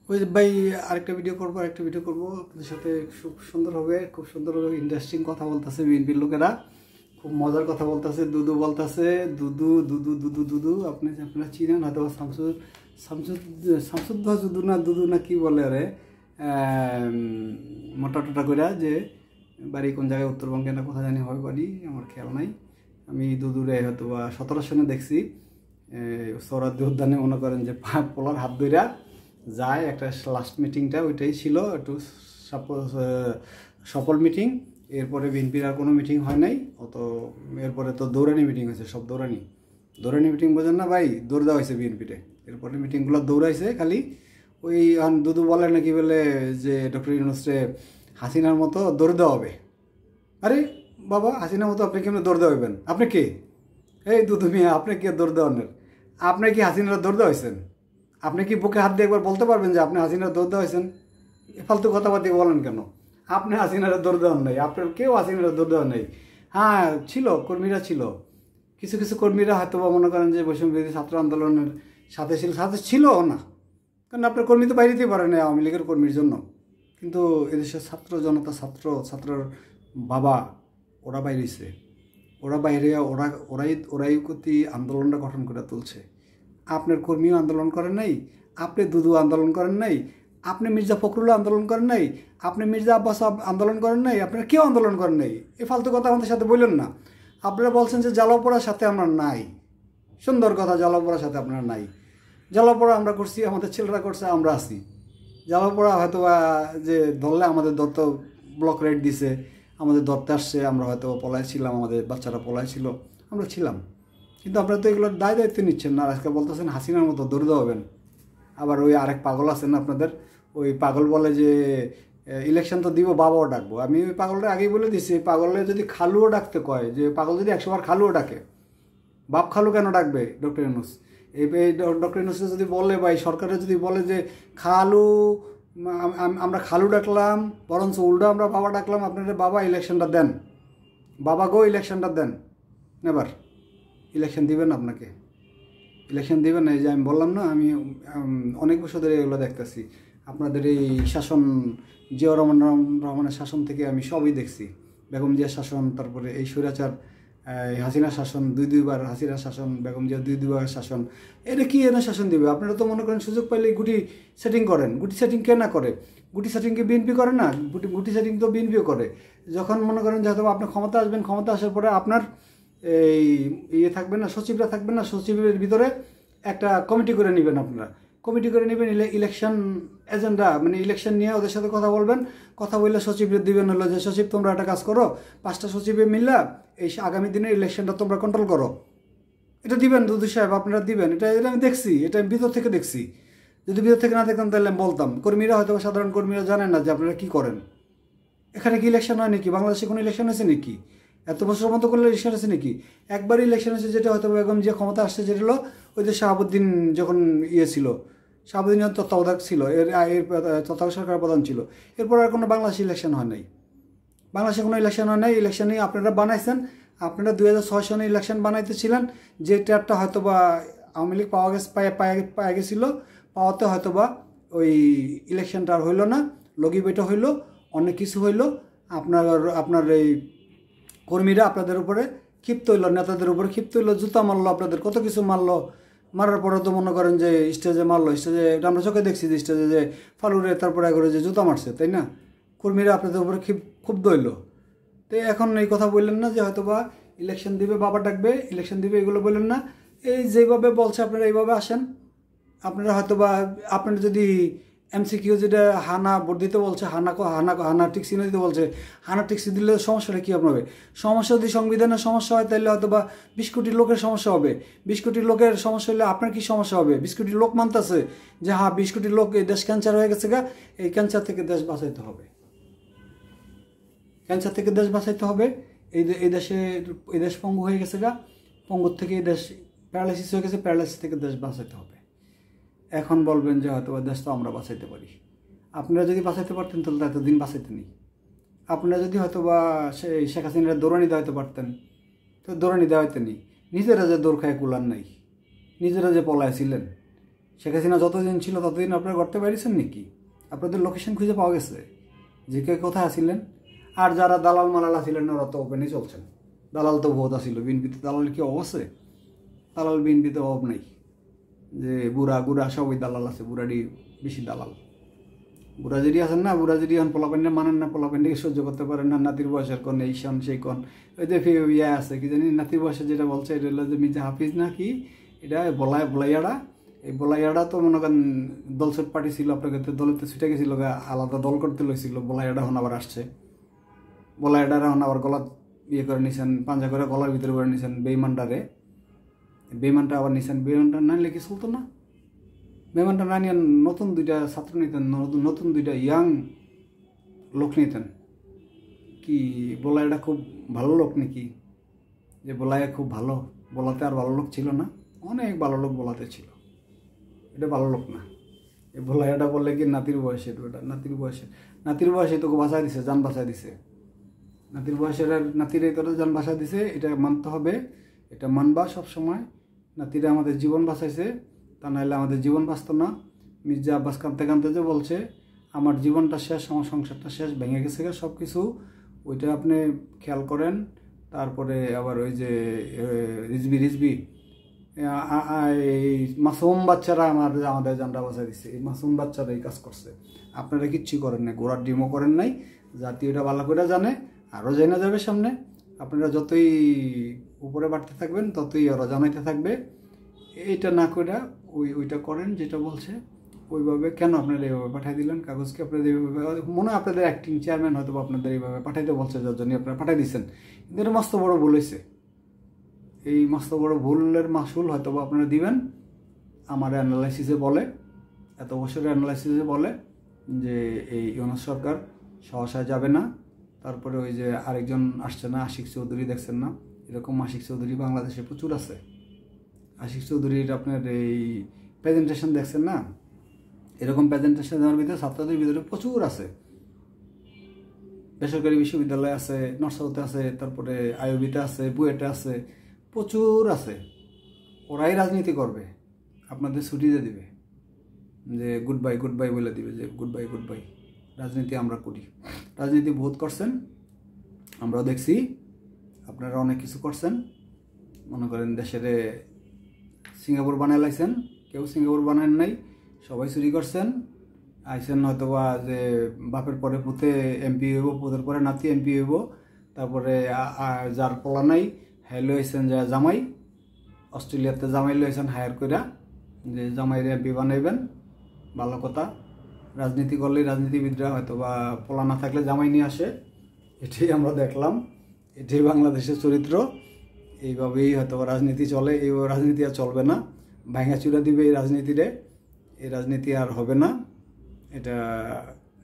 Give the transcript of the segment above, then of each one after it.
ওই যে ভাই আরেকটা ভিডিও করবো আপনাদের সাথে। খুব সুন্দর হবে ইন্টারেস্টিং কথা বলতেছে বিএনপির লোকেরা, খুব মজার কথা বলতেছে। দুদু বলতেছে, দুদু দুদু দুদু দুদু আপনারা চিনেন হয়তো। শামসুদ্দোহা দুদু না দুদু না কি বলে, আরে মোটা টোটা করে, যে বাড়ি কোন জায়গায় উত্তরবঙ্গে না কোথায় জানি হয় বাড়ি, আমার খেয়াল নাই। আমি দুদুরে হয়তো বা 17 সনে দেখছি সৌরাদ্দি উদ্যানে, মনে করেন যে পোলার হাত ধইরা যায়। একটা লাস্ট মিটিংটা ওইটাই ছিল, একটু সফল মিটিং। এরপরে বিএনপির আর কোনো মিটিং হয় নাই অত। এরপরে তো দৌড়ানি মিটিং হয়েছে, সব দৌড়ানি মিটিং বোঝেন না ভাই, দৌড় দেওয়া হয়েছে বিএনপিতে। এরপরে মিটিংগুলো দৌড়াইছে খালি। ওই দুদু বলে নাকি বলে যে ডক্টর ইউনূসরে হাসিনার মতো দৌড় দেওয়া হবে। আরে বাবা, হাসিনার মতো আপনি কেমন দৌড় দেওয়াবেন? আপনি কে? এই দুদু মিয়া, আপনি কে দৌড় দেওয়ানের? আপনি কি হাসিনার দৌড় দেওয়াইছেন? আপনি কি বুকে হাত দিয়ে একবার বলতে পারবেন যে আপনি হাসিনার দৌড় দেওয়াইছেন? ফালতু কথাবার্তা বলেন কেন? আপনি হাসিনার দৌড় দেওয়ান নাই, আপনার কেউ হাসিনার দৌড় দেওয়ান নাই। হ্যাঁ ছিল, কর্মীরা ছিল, কিছু কিছু কর্মীরা হয়তো বা মনে করেন যে বৈষম্য বিরোধী ছাত্র আন্দোলনের সাথে ছিল না, কারণ আপনার কর্মী তো বাইরেতেই পারে না আওয়ামী লীগের কর্মীর জন্য। কিন্তু এদেশের ছাত্র জনতা, ছাত্রর বাবা, ওরা বাইরেছে, ওরা বাইরে, ওরাই প্রতি আন্দোলনটা গঠন করে তুলছে। আপনার কর্মীও আন্দোলন করেন নাই, আপনি দুদু আন্দোলন করেন নাই, আপনি মির্জা ফখরুল আন্দোলন করেন নাই, আপনি মির্জা আব্বাস আন্দোলন করেন নাই, আপনারা কেউ আন্দোলন করেন নাই। এই ফালতু কথা আমাদের সাথে বললেন না। আপনারা বলছেন যে জ্বালাপোড়ার সাথে আমরা নাই। সুন্দর কথা, জ্বালাপোড়ার সাথে আপনারা নাই। জ্বালাপোড়া আমরা করছি, আমাদের ছেলেরা করছে, আমরা আছি। জ্বালাপোড়া হয়তো যে ধরলে আমাদের দত্ত ব্লক রেড দিছে, আমাদের দত্তে আসছে, আমরা হয়তো পলায় ছিলাম, আমাদের বাচ্চারা পলায় ছিল, আমরা ছিলাম। কিন্তু আপনারা তো এগুলোর দায়িত্ব নিচ্ছেন না। আজকে বলতেছেন হাসিনার মতো দৌড় দেওয়াবেন। আবার ওই আরেক পাগল আছেন আপনাদের, ওই পাগল বলে যে ইলেকশন তো দিব, বাবাও ডাকবো। আমি ওই পাগলটা আগেই বলে দিচ্ছি, পাগলে যদি খালুও ডাকতে কয়, যে পাগল যদি 100 বার খালুও ডাকে, বাপ খালু কেন ডাকবে ডক্টর ইউনূস? এই ডক্টর ইউনূস যদি বলে, বা এই সরকারে যদি বলে যে খালু, আমরা খালু ডাকলাম, বরঞ্চ উল্টো আমরা বাবা ডাকলাম, আপনাদের বাবা ইলেকশনটা দেন, বাবা গো ইলেকশনটা দেন। এবার ইলেকশন দিবেন, আপনাকে ইলেকশন দিবেন না। এই যে আমি বললাম না, আমি অনেক বছর ধরে এগুলো দেখতেছি। আপনাদের এই শাসন, জিয়াউর রহমানের শাসন থেকে আমি সবই দেখছি। বেগম জিয়ার শাসন, তারপরে এই স্বৈরাচার হাসিনার শাসন, দুইবার হাসিনার শাসন, বেগম জিয়া দুইবার শাসন। এটা কি এনে শাসন দিবে? আপনারা তো মনে করেন সুযোগ পাইলে গুটি সেটিং করেন। গুটি সেটিং কে না করে? গুটি সেটিংকে বিএনপি করে না? গুটি সেটিং তো বিএনপিও করে। যখন মনে করেন যে হয়তো আপনি ক্ষমতা আসবেন, ক্ষমতা আসার পরে আপনার এই থাকবেন না, সচিবরা থাকবেন না, সচিবের ভিতরে একটা কমিটি করে নেবেন। আপনারা কমিটি করে নেবেন, ইলেকশন এজেন্ডা, মানে ইলেকশন নিয়ে ওদের সাথে কথা বলবেন। কথা বললে সচিবদের দিবেন হলো যে সচিব তোমরা একটা কাজ করো, 5টা সচিবে মিললা এই আগামী দিনের ইলেকশনটা তোমরা কন্ট্রোল করো। এটা দিবেন দুদু সাহেব, আপনারা দিবেন। এটা আমি দেখছি, এটা আমি ভিতর থেকে দেখছি। যদি ভিতর থেকে না দেখতাম তাহলে আমি বলতাম। কর্মীরা হয়তো, সাধারণ কর্মীরা জানেন না যে আপনারা কী করেন। এখানে কি ইলেকশন হয় নাকি? বাংলাদেশে কোনো ইলেকশন হয়েছে নাকি? এত বছর মতো করলে ইলেকশন হয়েছে নাকি? একবারই ইলেকশন হয়েছে, যেটা হয়তো বেগম যে ক্ষমতা আসছে, যেটা হলো ওই যে শাহাবুদ্দিন যখন ছিল, শাহাবুদ্দিন তত্ত্বাবধায়ক ছিল, এর তত্ত্বাবধায়ক সরকার প্রধান ছিল। এরপর আর কোনো বাংলাদেশে ইলেকশন হয় নাই। বাংলাদেশে কোনো ইলেকশন হয় নাই। ইলেকশনই আপনারা বানাইছেন। আপনারা 2006 সনে ইলেকশন বানাইতেছিলেন, যে ট্যাবটা হয়তো বা আওয়ামী লীগ পাওয়া গেছিলো, পাওয়াতে হয়তো বা ওই ইলেকশনটা আর হইল না, লগি বইটা হইলো, অনেক কিছু হইলো। আপনার এই কর্মীরা আপনাদের উপরে ক্ষিপ্ত হইল, নেতাদের উপরে ক্ষিপ্ত হইল, জুতা মারলো, আপনাদের কত কিছু মারলো। মারার পরে তো মনে করেন যে স্টেজে মারলো, স্টেজে এটা আমরা চোখে দেখছি যে স্টেজে যে ফালুরে তারপরে করে যে জুতা মারছে, তাই না? কর্মীরা আপনাদের উপরে ক্ষুব্ধ হইল। তো এখন এই কথা বললেন না যে হয়তো বা ইলেকশন দিবে, বাবা ডাকবে, ইলেকশন দিবে, এগুলো বললেন না। এই যেভাবে বলছে আপনারা এইভাবে আসেন। আপনারা হয়তো বা আপনারা যদি এমসিকিউ যেটা হানা ভোট দিতে বলছে, হানা টিক্সি দিতে বলছে, হানা টিক্সি দিলে সমস্যাটা কী হবে? সমস্যা যদি সংবিধানের সমস্যা হয়, তাহলে হয়তো বা 20 কোটি লোকের সমস্যা হবে। 20 কোটি লোকের সমস্যা হলে আপনার কী সমস্যা হবে? 20 কোটি লোক মানতেছে যে হ্যাঁ 20 কোটি লোক, এই দেশ ক্যান্সার হয়ে গেছে গা, এই ক্যান্সার থেকে দেশ বাঁচাইতে হবে, ক্যান্সার থেকে দেশ বাঁচাইতে হবে। এই দেশ পঙ্গু হয়ে গেছে গা, পঙ্গুর থেকে এই দেশ প্যারালাইসিস হয়ে গেছে, প্যারালাইসিস থেকে দেশ বাঁচাইতে হবে। এখন বলবেন যে হয়তো দেশ তো আমরা বাঁচাইতে পারি। আপনারা যদি বাঁচাইতে পারতেন তাহলে এতদিন বাঁচাইতেনি। আপনারা যদি হয়তো বা সেই শেখ হাসিনার দৌড়ানি দেওয়াইতে পারতেন, তো দৌড়ানি দেওয়াইতেনি। নিজেরা যে দৌড় খায় কুলার নাই, নিজেরা যে পলাইছিলেন, শেখ হাসিনা যতদিন ছিল ততদিন আপনারা করতে পারিছেন নাকি? আপনাদের লোকেশন খুঁজে পাওয়া গেছে যে কে কোথায় আসিলেন? আর যারা দালাল মালাল আসিলেন ওরা তো ওপেনে চলছেন। দালাল তো বহুত আসিল বিএনপিতে, দালাল কি অভাব আছে? দালাল বিএনপিতে অভাব নাই, যে বুড়া গুড়া সবই দালাল আছে, বুড়াডি বেশি দালাল। বুড়া যদি আছেন না, বুড়া যদি এখন পোলাপান্ডে মানেন না, পোলাপান্ডেকে সহ্য করতে পারেন না, নাতির বয়সের কোন এই সন সেই কোন, ওই যে ইয়ে আছে কি জানি নাতির বয়সে যেটা বলছে, এটা হলো যে মির্জা হাফিজ না কি এটা বলাইয়াড়া। এই বলাইয়াড়া তো মনে করেন দলছুট পার্টি ছিল, আপনাকে তো দলেতে ছুটে গেছিল, আলাদা দল করতে লইছিল। বলাইয়াড়া হন আবার আসছে, বলাইয়াড়ারা হন আবার গলা ইয়ে করে নিছেন, পাঞ্জা করে গলার ভিতরে করে নিছেন বেইমানটারে। বেইমানটা আবার নিছেন, বেইমানটা না নিলে কি চলতো না? বেইমানটা না নিয়ে নতুন দুইটা ছাত্র নিতেন, নতুন দুইটা ইয়াং লোক নিতেন। কি বলাইয়াটা খুব ভালো লোক নাকি? যে বলাইয়া খুব ভালো, বলাতে আর ভালো লোক ছিল না? অনেক ভালো লোক বলাতে ছিল, এটা ভালো লোক না। এই বলাইয়াটা বললে কি নাতির বয়সে, এটা নাতির বয়সে তোকে বাঁচাই দিছে, যান বাঁচাই দিছে। নাতির বয়সের নাতির তোরা যান বাঁচাই দিছে, এটা মানতে হবে, এটা মানবা সবসময়। নাতিরা আমাদের জীবন বাঁচাইছে, তা নাহলে আমাদের জীবন বাঁচত না। মির্জা আব্বাস কাঁদতে কাঁদতে যে বলছে আমার জীবনটা শেষ, আমার সংসারটা শেষ, ভেঙে গেছে সব কিছু, ওইটা আপনি খেয়াল করেন। তারপরে আবার ওই যে রিজবি এই মাসুম বাচ্চারা আমাদের জানটা বাঁচাই দিচ্ছে, এই মাসুম বাচ্চারা এই কাজ করছে। আপনারা কিচ্ছু করেন নাই, গোড়ার ডিমও করেন নাই। জাতীয়টা ভালো করে জানে, আরও জানা যাবে সামনে। আপনারা যতই উপরে বাড়তে থাকবেন ততই ওরা জানাইতে থাকবে। এইটা না করে ওইটা করেন যেটা বলছে ওইভাবে। কেন আপনারা এইভাবে পাঠিয়ে দিলেন কাগজকে? আপনাদের এইভাবে মনে হয় আপনাদের অ্যাক্টিং চেয়ারম্যান হয়তো আপনাদের এইভাবে পাঠাইতে বলছে, যার জন্য আপনারা পাঠিয়ে দিচ্ছেন। কিন্তু এটা মস্ত বড় ভুল হয়েছে। এই মস্ত বড় ভুলের মাসুল হয়তো আপনারা দিবেন। আমার অ্যানালাইসিসে বলে, এত বছরের অ্যানালাইসিসে বলে যে এই ইউনূস সরকার সহসায় যাবে না। তারপরে ওই যে আরেকজন আসছে না, আশিক চৌধুরী, দেখছেন না? এরকম আশিক চৌধুরী বাংলাদেশে প্রচুর আছে। আশিক চৌধুরীর আপনার এই প্রেজেন্টেশন দেখছেন না? এরকম প্রেজেন্টেশন দেওয়ার ভিতরে ছাত্রদের ভিতরে প্রচুর আছে। বেসরকারি বিশ্ববিদ্যালয় আছে, নর্সাউতে আছে, তারপরে আইওবিতে আছে, বুয়েটে আছে, প্রচুর আছে। ওরাই রাজনীতি করবে, আপনাদের ছুটি দিয়ে দিবে, যে গুড বাই বলে দিবে, যে গুড বাই। রাজনীতি আমরা করি, রাজনীতি বহুত করছেন, আমরাও দেখছি। আপনারা অনেক কিছু করছেন। মনে করেন দেশের সিঙ্গাপুর বানায় লাইছেন, কেউ সিঙ্গাপুর বানান নাই, সবাই চুরি করছেন। আইসেন হয়তোবা যে বাপের পরে পুঁতে এমপি হইব, পুঁতের পরে নাতি এমপি হইব। তারপরে যার পোলা নাই হ্যাঁ লইছেন যা জামাই, অস্ট্রেলিয়াতে জামাই লইছেন হায়ার কইরা, যে জামাইরে এমপি বানাইবেন। ভালো কথা, রাজনীতি করলে রাজনীতিবিদরা হয়তো বা পোলা না থাকলে জামাই নিয়ে আসে। এটাই আমরা দেখলাম, এটাই বাংলাদেশের চরিত্র। এইভাবেই হয়তো রাজনীতি চলে। এই রাজনীতি আর চলবে না, ভাঙাচুরা দিবে এই রাজনীতিরে। এই রাজনীতি আর হবে না। এটা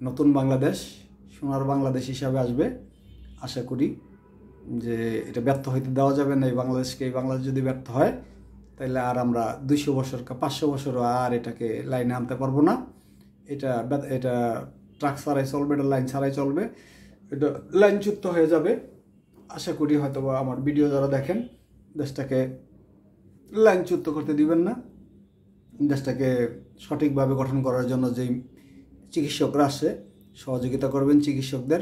নতুন বাংলাদেশ, সোনার বাংলাদেশ হিসাবে আসবে আশা করি। যে এটা ব্যর্থ হইতে দেওয়া যাবে না এই বাংলাদেশকে। এই বাংলাদেশ যদি ব্যর্থ হয় তাহলে আর আমরা 200 বছর 500 বছরও আর এটাকে লাইনে আনতে পারবো না। এটা ট্রাক ছাড়াই চলবে, এটা লাইন ছাড়াই চলবে, এটা লাইনচ্যুত হয়ে যাবে আশা করি। হয়তো বা আমার ভিডিও যারা দেখেন, দেশটাকে লাইনচ্যুত করতে দিবেন না। দেশটাকে সঠিকভাবে গঠন করার জন্য যেই চিকিৎসকরা আসে সহযোগিতা করবেন চিকিৎসকদের।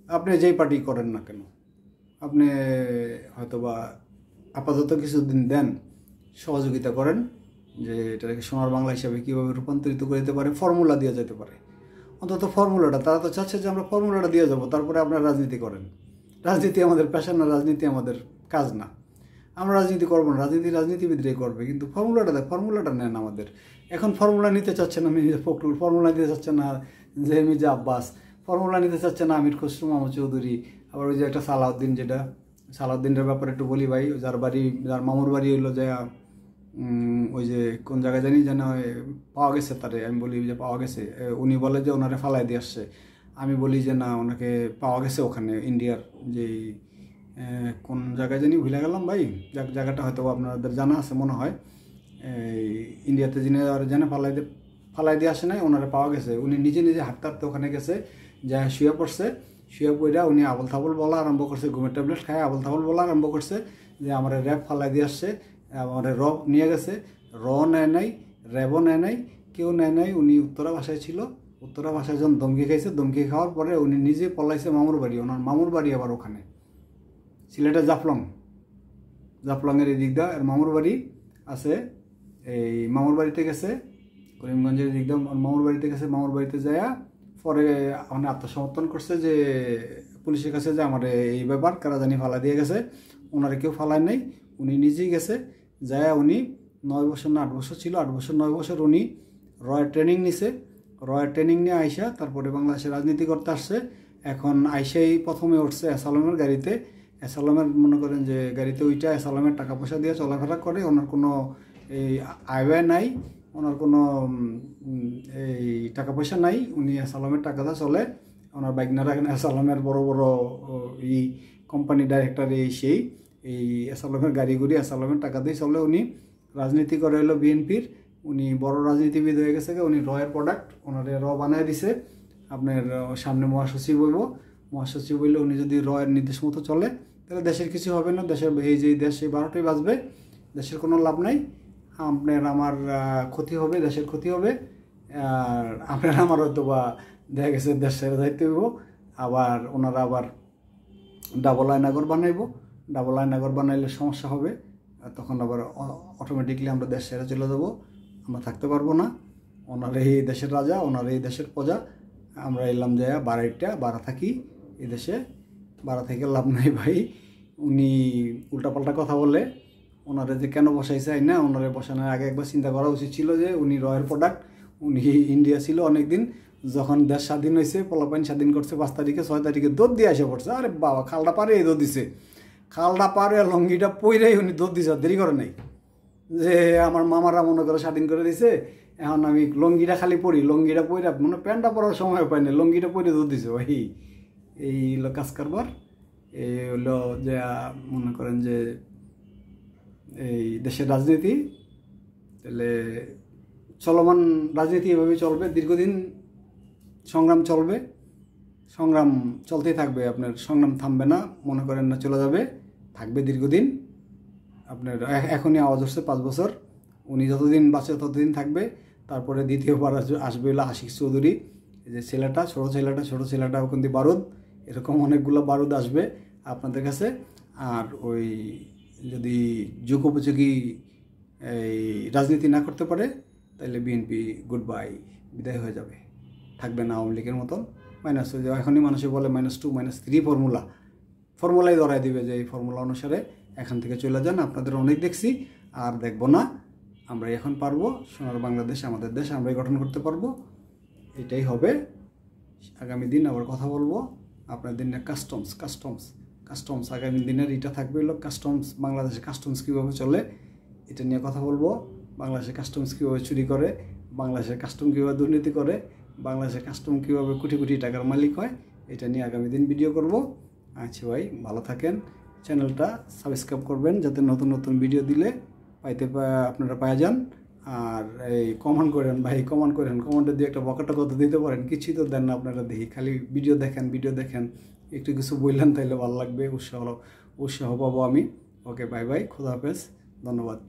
আপনি যেই পার্টি করেন না কেন, আপনি হয়তোবা আপাতত কিছুদিন দেন, সহযোগিতা করেন যে এটাকে সোনার বাংলা হিসাবে কীভাবে রূপান্তরিত করে দিতে পারে, ফর্মুলা দেওয়া যেতে পারে। অন্তত ফর্মুলাটা, তারা তো চাচ্ছে যে আমরা ফর্মুলাটা দিয়ে যাবো, তারপরে আপনারা রাজনীতি করেন। রাজনীতি আমাদের পেশা না, রাজনীতি আমাদের কাজ না। আমরা রাজনীতি করবো না, রাজনীতিবিদরাই করবে। কিন্তু ফর্মুলাটা নেন আমাদের। এখন ফর্মুলা নিতে চাচ্ছে না মির্জা ফখরুল, ফর্মুলা নিতে চাচ্ছে না যে মির্জা আব্বাস, ফর্মুলা নিতে চাচ্ছে না আমির খসরু মাহমুদ চৌধুরী। আবার ওই যে একটা সালাউদ্দিন, যেটা সালাউদ্দিনের ব্যাপারে একটু বলি ভাই, যার মামুর বাড়ি হইলো যে ওই যে কোন জায়গায় জানি যেন পাওয়া গেছে তারে, আমি বলি যে পাওয়া গেছে, উনি বলে যে ওনারে ফালাই দিয়ে আসছে। আমি বলি যে না, ওনাকে পাওয়া গেছে ওখানে ইন্ডিয়ার যে কোন জায়গায় জানি ভুলে গেলাম ভাই, জায়গাটা হয়তো আপনাদের জানা আছে মনে হয়। এই ইন্ডিয়াতে যিনি যেন ফালাই দিয়ে আসে নাই, ওনারা পাওয়া গেছে। উনি নিজে হাঁটতে হাঁটতে ওখানে গেছে, যা শুয়ে পড়ছে, শুয়ে পড়া উনি আবল থাবল বলা আরম্ভ করছে, ঘুমের ট্যাবলেট খায় আবল থাবল বলা আরম্ভ করছে যে আমার র্যাব ফালাই দিয়ে আসছে, আমার র নিয়ে গেছে। র নেয় নাই, র্যাবও নেয় নাই, কেউ নেয় নাই। উনি উত্তরা ভাষায় ছিল, উত্তরা ভাষায় যখন ধমকি খাইছে, ধমকি খাওয়ার পরে উনি নিজে পলাইছে মামুর বাড়ি। ওনার মামুর বাড়ি আবার ওখানে সিলেটে জাফলংয়ের এদিক দিয়ে মামুর বাড়ি আছে। এই মামুর বাড়িতে গেছে, করিমগঞ্জের দিক দিয়ে মামুর বাড়িতে গেছে। মামুর বাড়িতে যায়া পরে মানে আত্মসমর্পণ করছে যে পুলিশের কাছে যে আমার এই ব্যাপার কারা জানি ফালা দিয়ে গেছে। ওনারা কেউ ফালায় নাই, উনি নিজেই গেছে। যায়া উনি 9 বছর না 8 বছর ছিল, 8 বছর 9 বছর উনি রয়ের ট্রেনিং নিছে। রয়ের ট্রেনিং নিয়ে আইসা তারপরে বাংলাদেশে রাজনীতি করতে আসছে। এখন আইসাই প্রথমে উঠছে অ্যাসালমের গাড়িতে। অ্যাসালমের মনে করেন যে গাড়িতে ওইটা অ্যাসালমের টাকা পয়সা দিয়ে চলাফেরা করে। ওনার কোনো এই আয় ব্যয় নাই, ওনার কোনো এই টাকা পয়সা নাই। উনি অ্যাসালমের টাকাটা চলে। ওনার বাইকনারা অ্যাসালমের বড় বড় এই কোম্পানি ডাইরেক্টর সেই এই অ্যাসালমের গাড়িগুড়ি অ্যাসালমের টাকা দিয়ে চলে। উনি রাজনীতি করে হলো বিএনপির। উনি বড় রাজনীতিবিদ হয়ে গেছে। উনি রয়ের প্রোডাক্ট, ওনারে বানায় দিছে। আপনার সামনে মহাসচিব হইব, মহাসচিব হইলে উনি যদি রয়ের নির্দেশ মতো চলে তাহলে দেশের কিছু হবে না। দেশের এই যে দেশ এই 12টাই বাঁচবে, দেশের কোনো লাভ নাই। আপনার আমার ক্ষতি হবে, দেশের ক্ষতি হবে। আর আপনার আমার হয়তো বা দেখা গেছে দেশ ছেড়ে যাইতে হইব। আবার ওনারা আবার ডাবল আয়নাগর বানাইব। ডাবল আয়নাগর বানাইলে সমস্যা হবে, তখন আবার অটোমেটিকলি আমরা দেশ ছেড়ে চলে যাব, আমরা থাকতে পারবো না। ওনার এই দেশের রাজা, ওনার এই দেশের প্রজা, আমরা এলাম যায় বাড়া থাকি এই দেশে। বাড়া থেকে লাভ নাই ভাই। উনি উল্টাপাল্টা কথা বলে। ওনারে যে কেন বসাইছে না, ওনারে বসানোর আগে একবার চিন্তা করা উচিত ছিল যে উনি রয়ের প্রোডাক্ট। উনি ইন্ডিয়া ছিল অনেকদিন, যখন দেশ স্বাধীন হয়েছে, পোলাপাইন স্বাধীন করছে 5 তারিখে, 6 তারিখে দৌড় দিয়ে এসে পড়ছে। আরে বাবা, খালটা পারে এই দৌড় দিছে, খালটা পারে লঙ্গিটা পইরেই উনি দৌড় দিছে, দেরি করে নাই। যে আমার মামারা মনে করে স্বাধীন করে দিছে, এখন আমি লঙ্গিটা খালি পরি, লঙ্গিটা পইরা মানে প্যান্টটা পরার সময় পাই না, লঙ্গিটা পরে দৌড় দিছে ভাই। এই হলো কাজ কারবার। এই হলো যে মনে করেন যে এই দেশের রাজনীতি। তাহলে চলমান রাজনীতি এভাবে চলবে, দীর্ঘদিন সংগ্রাম চলবে, সংগ্রাম চলতেই থাকবে। আপনার সংগ্রাম থামবে না, মনে করেন না চলে যাবে, থাকবে দীর্ঘদিন। আপনার এখনই আওয়াজ হচ্ছে 5 বছর, উনি যতদিন বাঁচে ততদিন থাকবে। তারপরে দ্বিতীয়বার আসবে হলো আশিক চৌধুরী, যে ছেলেটা, ছোটো ছেলেটা ওখান দিয়ে বারুদ, এরকম অনেকগুলো বারুদ আসবে আপনাদের কাছে। আর ওই যদি যুগোপযোগী এই রাজনীতি না করতে পারে তাহলে বিএনপি গুড বাই, বিদায় হয়ে যাবে, থাকবে না আওয়ামী লীগের মতন। মাইনাস হয়ে যাবে। এখনই মানুষে বলে -2 -3 ফর্মুলাই ধরাই দিবে যে এই ফর্মুলা অনুসারে এখান থেকে চলে যান। আপনাদের অনেক দেখছি, আর দেখব না। আমরা এখন পারবো, সোনার বাংলাদেশ আমাদের দেশ, আমরাই গঠন করতে পারবো। এটাই হবে। আগামী দিন আবার কথা বলবো আপনার দিনে কাস্টমস আগামী দিনের এটা থাকবে হলো কাস্টমস। বাংলাদেশে কাস্টমস কীভাবে চলে এটা নিয়ে কথা বলবো। বাংলাদেশের কাস্টমস কীভাবে চুরি করে, বাংলাদেশের কাস্টম কীভাবে দুর্নীতি করে, বাংলাদেশের কাস্টম কীভাবে কোটি কোটি টাকার মালিক হয়, এটা নিয়ে আগামী দিন ভিডিও করব। আচ্ছা ভাই, ভালো থাকেন। চ্যানেলটা সাবস্ক্রাইব করবেন যাতে নতুন নতুন ভিডিও দিলে আপনারা পাওয়া যান। আর এই কমেন্ট করেন ভাই, কমেন্টে দিয়ে একটা বকাটা কত দিতে পারেন, কিছুই তো দেন না আপনারা। দেখি খালি ভিডিও দেখেন, একটু কিছু বললেন তাইলে ভালো লাগবে, উৎসাহ পাবো আমি। ওকে, বাই বাই, খোদা হাফেজ, ধন্যবাদ।